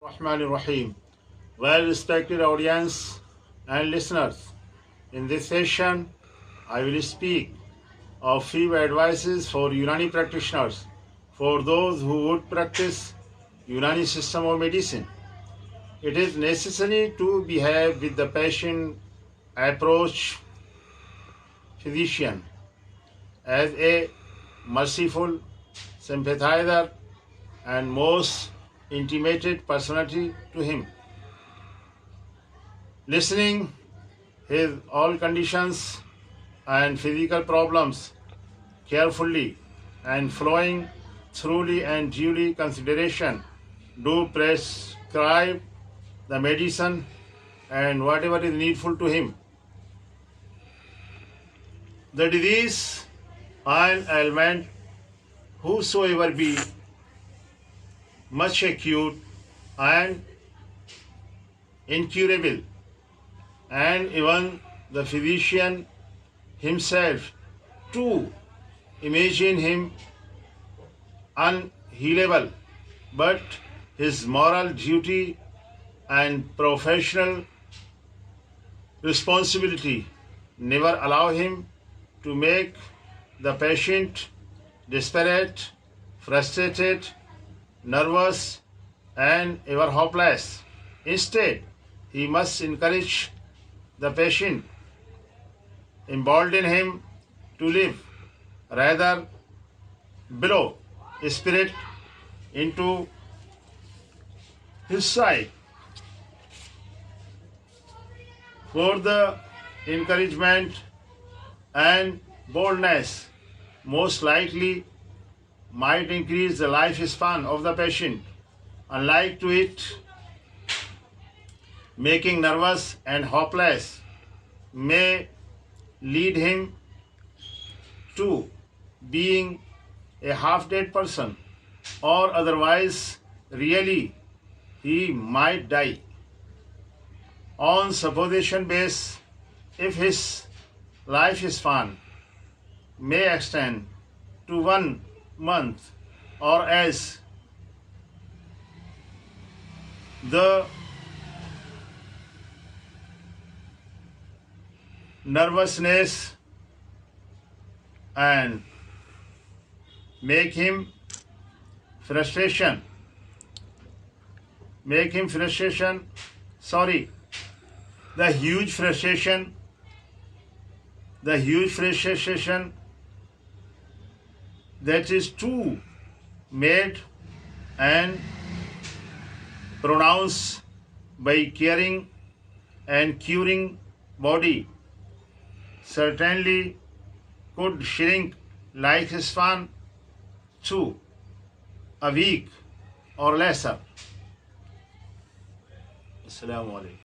Rahmanir Rahim. Well respected audience and listeners, in this session I will speak of few advices for Unani practitioners for those who would practice Unani system of medicine. It is necessary to behave with the patient approach physician as a merciful, sympathizer and most intimated personality to him. Listening his all conditions and physical problems carefully and following thoroughly and duly consideration, do prescribe the medicine and whatever is needful to him. The disease and ailment, whosoever be much acute and incurable, and even the physician himself too imagine him unhealable, but his moral duty and professional responsibility never allow him to make the patient desperate, frustrated, nervous, and ever hopeless. Instead, he must encourage the patient, embolden him to live, rather blow spirit into his side. For the encouragement and boldness most likely might increase the lifespan of the patient, unlike to it making nervous and hopeless may lead him to being a half-dead person, or otherwise really he might die. On supposition base, if his lifespan may extend to 1 month, or as the nervousness and make him frustration, the huge frustration that is too made and pronounced by caring and curing body certainly could shrink lifespan to a week or lesser. Assalamu alaikum.